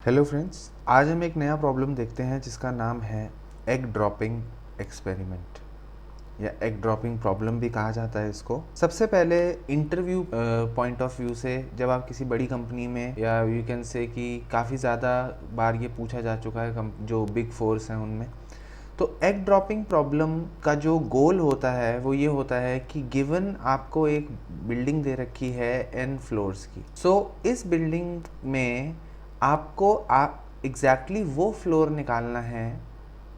Hello friends, आज हम एक नया प्रॉब्लम देखते हैं जिसका नाम है एग ड्रॉपिंग एक्सपेरिमेंट या एग ड्रॉपिंग प्रॉब्लम भी कहा जाता है इसको। सबसे पहले इंटरव्यू पॉइंट ऑफ व्यू से, जब आप किसी बड़ी कंपनी में, या यू कैन से कि काफ़ी ज़्यादा बार ये पूछा जा चुका है जो बिग फोर्स हैं उनमें, तो एग ड्रॉपिंग प्रॉब्लम का जो गोल होता है वो ये होता है कि गिवन आपको एक बिल्डिंग दे रखी है n फ्लोर्स की। इस बिल्डिंग में आपको एग्जैक्टली वो फ्लोर निकालना है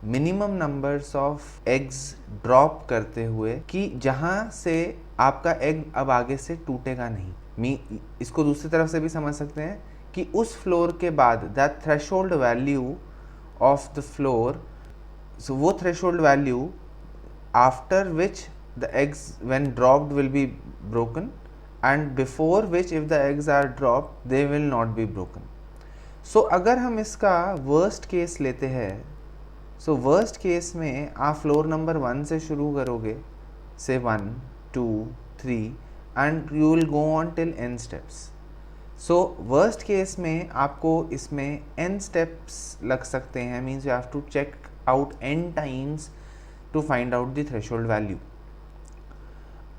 minimum numbers of eggs drop करते हुए कि जहां से आपका एग अब आगे से टूटेगा नहीं। इसको दूसरी तरफ से भी समझ सकते हैं कि उस फ्लोर के बाद that threshold value of the floor, so वो threshold value after which the eggs when dropped will be broken and before which if the eggs are dropped they will not be broken. So अगर हम इसका worst case लेते हैं, so worst case में आप floor number 1 से शुरू करोगे, say 1 2 3 and you will go on till n steps. So worst case में आपको इसमें n steps लग सकते हैं, means you have to check out n times to find out the threshold value.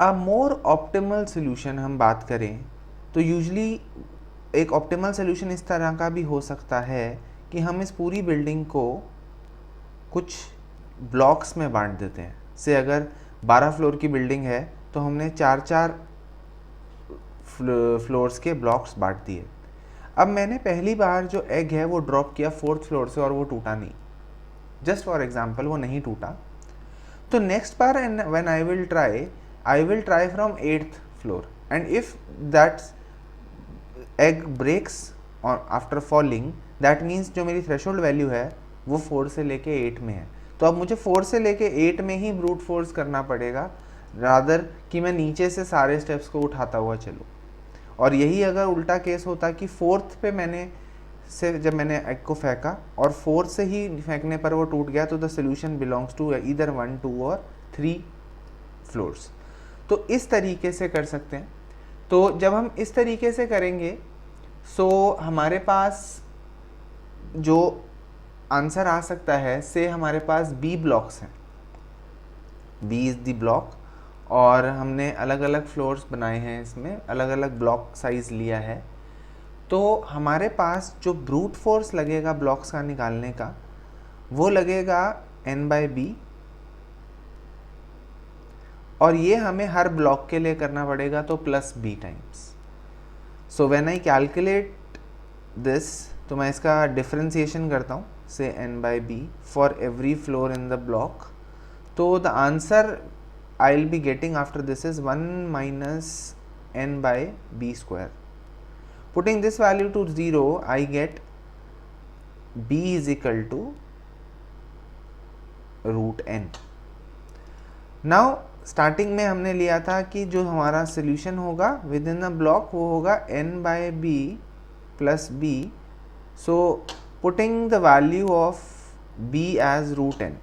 A more optimal solution हम बात करें तो usually एक optimal solution इस तरह का भी हो सकता है कि हम इस पूरी बिल्डिंग को कुछ ब्लॉक्स में बांट देते हैं। से अगर 12 फ्लोर की बिल्डिंग है तो हमने 4-4 फ्लोर्स के ब्लॉक्स बांट दिए। अब मैंने पहली बार जो एग है वो ड्रॉप किया 4th फ्लोर से और वो टूटा नहीं, जस्ट फॉर एग्जाम्पल वो नहीं टूटा। तो नेक्स्ट बार when I will try from 8th floor and if that egg breaks after falling, that means जो मेरी थ्रेशोल्ड वैल्यू है वो 4 से लेके 8 में है। तो अब मुझे 4 से लेके 8 में ही ब्रूट फोर्स करना पड़ेगा रादर कि मैं नीचे से सारे स्टेप्स को उठाता हुआ चलूँ। और यही अगर उल्टा केस होता कि 4th पे जब मैंने एग को फेंका और 4th से ही फेंकने पर वो टूट गया, तो the solution belongs to either 1 2 और 3 फ्लोर्स। तो इस तरीके से कर सकते हैं। तो जब हम इस तरीके से करेंगे हमारे पास जो आंसर आ सकता है, से हमारे पास B ब्लॉक्स हैं, B इज़ द ब्लॉक, और हमने अलग अलग फ्लोर्स बनाए हैं, इसमें अलग अलग ब्लॉक साइज लिया है। तो हमारे पास जो ब्रूट फोर्स लगेगा ब्लॉक्स का निकालने का वो लगेगा n/b, और ये हमें हर ब्लॉक के लिए करना पड़ेगा तो +b times. So when I calculate this, तो मैं इसका डिफरेंशिएशन करता हूँ, से n/b for every floor in the block. तो the answer I will be getting after this is 1 - n/b²। Putting this value to 0, I get b is equal to √n. Now starting में हमने लिया था कि जो हमारा सोल्यूशन होगा with in the block वो होगा n/b + b. So putting the value of b as √n,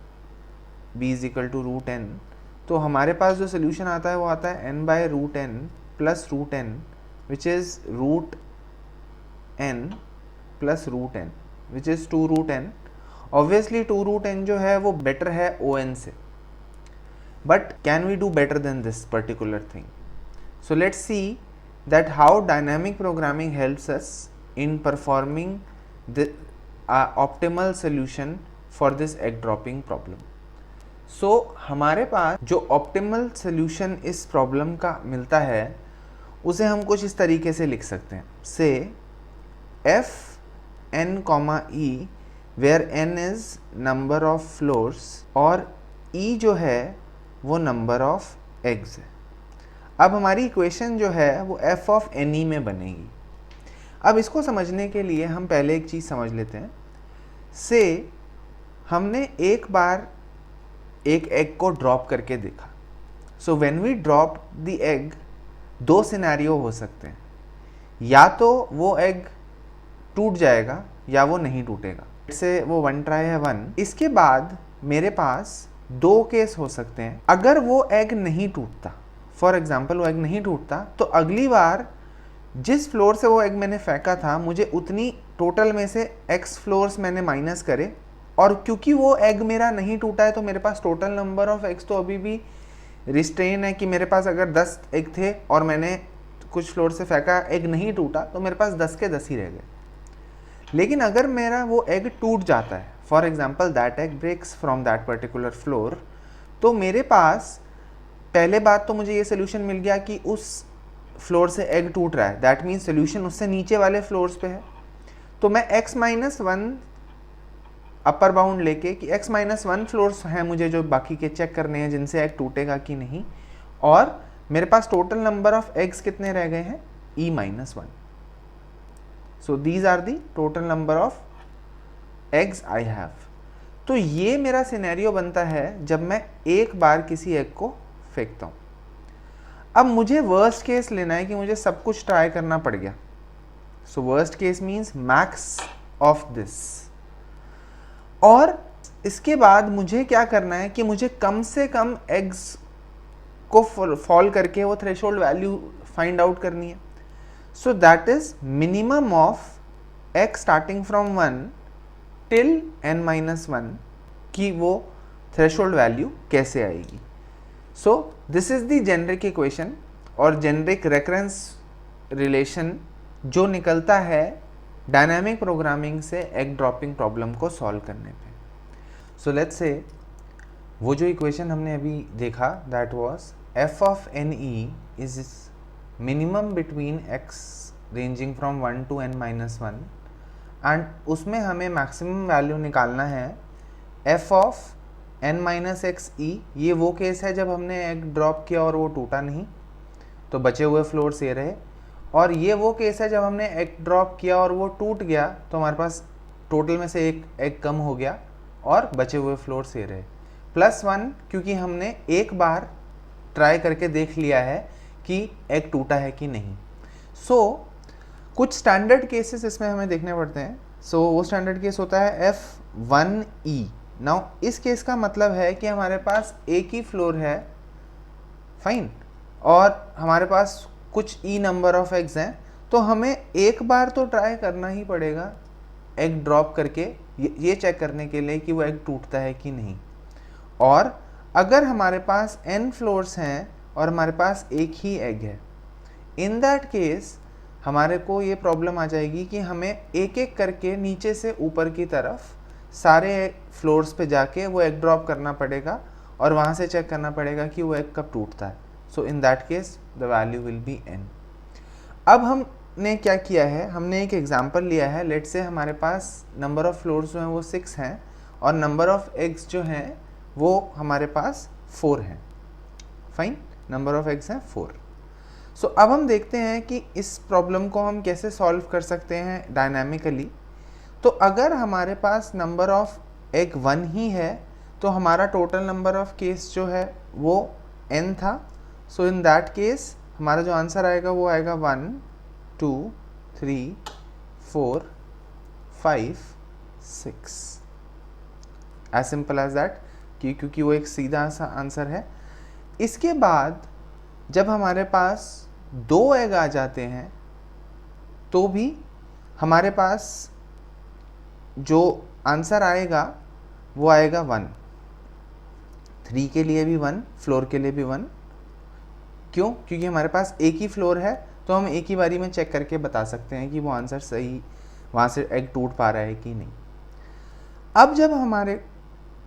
b is equal to √n, तो हमारे पास जो सोल्यूशन आता है वो आता है n/√n + √n, which is √n + √n, which is 2√n. Obviously 2√n जो है वो बेटर है ON से, but can we do better than this particular thing? So let's see that how dynamic programming helps us in performing the optimal solution for this egg dropping problem. So हमारे पास जो optimal solution इस problem का मिलता है उसे हम कुछ इस तरीके से लिख सकते हैं, से f n, e where n is number of floors और e जो है वो नंबर ऑफ एग्स है। अब हमारी इक्वेशन जो है वो f of ne में बनेगी। अब इसको समझने के लिए हम पहले एक चीज़ समझ लेते हैं, से हमने एक बार एक एग को ड्रॉप करके देखा। So when we drop the egg, 2 scenario हो सकते हैं, या तो वो एग टूट जाएगा या वो नहीं टूटेगा। से वो 1 ट्राई है 1। इसके बाद मेरे पास 2 केस हो सकते हैं। अगर वो एग नहीं टूटता, फॉर एग्जाम्पल वो एग नहीं टूटता, तो अगली बार जिस फ्लोर से वो एग मैंने फेंका था मुझे उतनी टोटल में से x फ्लोर्स मैंने माइनस करे, और क्योंकि वो एग मेरा नहीं टूटा है तो मेरे पास टोटल नंबर ऑफ एग्स तो अभी भी रिस्ट्रेन है कि मेरे पास अगर 10 एग थे और मैंने कुछ फ्लोर से फेंका, एग नहीं टूटा, तो मेरे पास 10 के 10 ही रह गए। लेकिन अगर मेरा वो एग टूट जाता है, for example that egg breaks from that particular floor, तो मेरे पास पहले बात तो मुझे ये सोल्यूशन मिल गया कि उस फ्लोर से एग टूट रहा है, दैट मीन्स सोल्यूशन उससे नीचे वाले फ्लोर्स पे है। तो मैं x-1 अपर बाउंड लेके कि x-1 फ्लोर्स हैं मुझे जो बाकी के चेक करने हैं जिनसे एग टूटेगा कि नहीं, और मेरे पास टोटल नंबर ऑफ एग्स कितने रह गए हैं, e-1। So these are the total number of eggs I have. तो ये मेरा सिनेरियो बनता है जब मैं एक बार किसी एग को फेंकता हूँ। अब मुझे वर्स्ट केस लेना है कि मुझे सब कुछ ट्राई करना पड़ गया। So worst case means max of this, और इसके बाद मुझे क्या करना है कि मुझे कम से कम एग्स को फॉल करके वो थ्रेशोल्ड वैल्यू फाइंड आउट करनी है। So that is minimum of x starting from 1 till n-1 की वो थ्रेशोल्ड वैल्यू कैसे आएगी। So this is the generic equation और जेनरिक रेकरेंस रिलेशन जो निकलता है डायनामिक प्रोग्रामिंग से एग ड्रॉपिंग प्रॉब्लम को सॉल्व करने पे। सो लेट्स से वो जो इक्वेशन हमने अभी देखा that was f of n-e is minimum between x ranging from 1 to n-1, and उसमें हमें मैक्सिमम वैल्यू निकालना है f ऑफ n-xe। ये वो केस है जब हमने एग ड्रॉप किया और वो टूटा नहीं, तो बचे हुए फ्लोर्स ये रहे, और ये वो केस है जब हमने एग ड्रॉप किया और वो टूट गया तो हमारे पास टोटल में से एक एग कम हो गया और बचे हुए फ्लोर्स ये रहे। +1 क्योंकि हमने एक बार ट्राई करके देख लिया है कि एग टूटा है कि नहीं। सो कुछ स्टैंडर्ड केसेस इसमें हमें देखने पड़ते हैं। सो वो स्टैंडर्ड केस होता है f1e। नाउ इस केस का मतलब है कि हमारे पास एक ही फ्लोर है, फाइन, और हमारे पास कुछ ई नंबर ऑफ एग्स हैं, तो हमें एक बार तो ट्राई करना ही पड़ेगा एग ड्रॉप करके ये चेक करने के लिए कि वो एग टूटता है कि नहीं। और अगर हमारे पास n फ्लोर्स हैं और हमारे पास एक ही एग है, इन दैट केस हमारे को ये प्रॉब्लम आ जाएगी कि हमें एक एक करके नीचे से ऊपर की तरफ सारे फ्लोर्स पे जाके वो एग ड्रॉप करना पड़ेगा और वहाँ से चेक करना पड़ेगा कि वो एग कब टूटता है। So in that case the value will be n। अब हमने क्या किया है, हमने एक एग्जांपल लिया है। लेट्स से हमारे पास नंबर ऑफ फ्लोर्स जो हैं वो 6 हैं और नंबर ऑफ एग्स जो हैं वो हमारे पास 4 हैं, फाइन, नंबर ऑफ एग्स हैं 4। सो अब हम देखते हैं कि इस प्रॉब्लम को हम कैसे सॉल्व कर सकते हैं डायनामिकली। तो अगर हमारे पास नंबर ऑफ एग 1 ही है तो हमारा टोटल नंबर ऑफ केस जो है वो n था। सो इन दैट केस हमारा जो आंसर आएगा वो आएगा 1 2 3 4 5 6, एज सिंपल एज दैट, क्योंकि वो एक सीधा सा आंसर है। इसके बाद जब हमारे पास 2 एग आ जाते हैं तो भी हमारे पास जो आंसर आएगा वो आएगा 1। 3 के लिए भी 1, फ्लोर के लिए भी 1। क्यों? क्योंकि हमारे पास एक ही फ्लोर है तो हम एक ही बारी में चेक करके बता सकते हैं कि वो आंसर सही, वहाँ से एग टूट पा रहा है कि नहीं। अब जब हमारे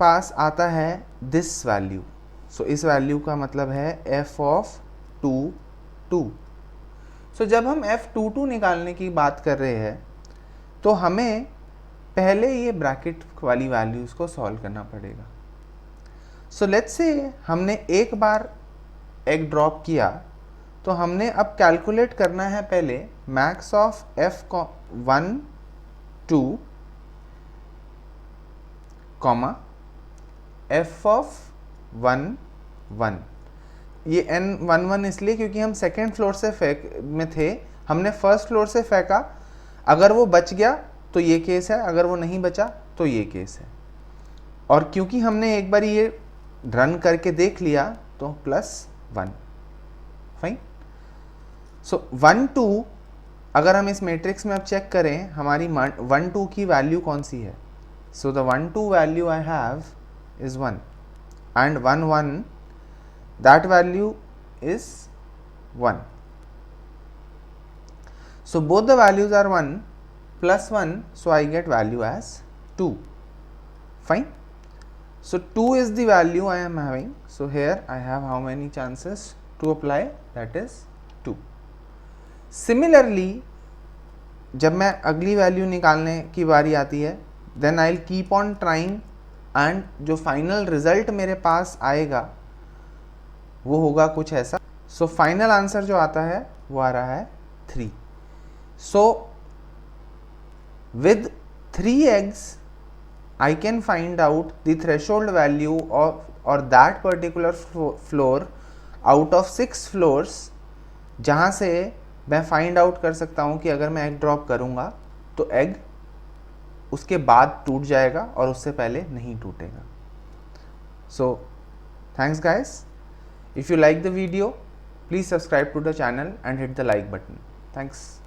पास आता है दिस वैल्यू, सो इस वैल्यू का मतलब है f ऑफ 2 सो जब हम f निकालने की बात कर रहे हैं तो हमें पहले ये ब्रैकेट वाली वैल्यूज़ को सॉल्व करना पड़ेगा। सो लेट्स से हमने एक बार एग ड्रॉप किया तो हमने अब कैलकुलेट करना है पहले max of f1 2 comma f of 1 1। ये n11 इसलिए क्योंकि हम सेकेंड फ्लोर से में थे, हमने फर्स्ट फ्लोर से फेंका, अगर वो बच गया तो ये केस है, अगर वो नहीं बचा तो ये केस है। और क्योंकि हमने एक बार ये रन करके देख लिया तो +1, फाइन। सो 1 2 अगर हम इस मैट्रिक्स में अब चेक करें हमारी 1 2 की वैल्यू कौन सी है, so the 1 2 value I have is 1 and 1 1 that value is 1. So both the values are 1 plus 1, so I get value as 2. Fine. So 2 is the value I am having. So here I have how many chances to apply, that is 2. Similarly जब मैं अगली value निकालने की बारी आती है then I'll keep on trying and जो final result मेरे पास आएगा वो होगा कुछ ऐसा. So फाइनल आंसर जो आता है वो आ रहा है 3. So with 3 eggs I can find out the threshold value of or that particular floor out of 6 floors, जहाँ से मैं फाइंड आउट कर सकता हूँ कि अगर मैं एग ड्रॉप करूँगा तो एग उसके बाद टूट जाएगा और उससे पहले नहीं टूटेगा. So thanks guys. If you like the video, please subscribe to the channel and hit the like button. Thanks.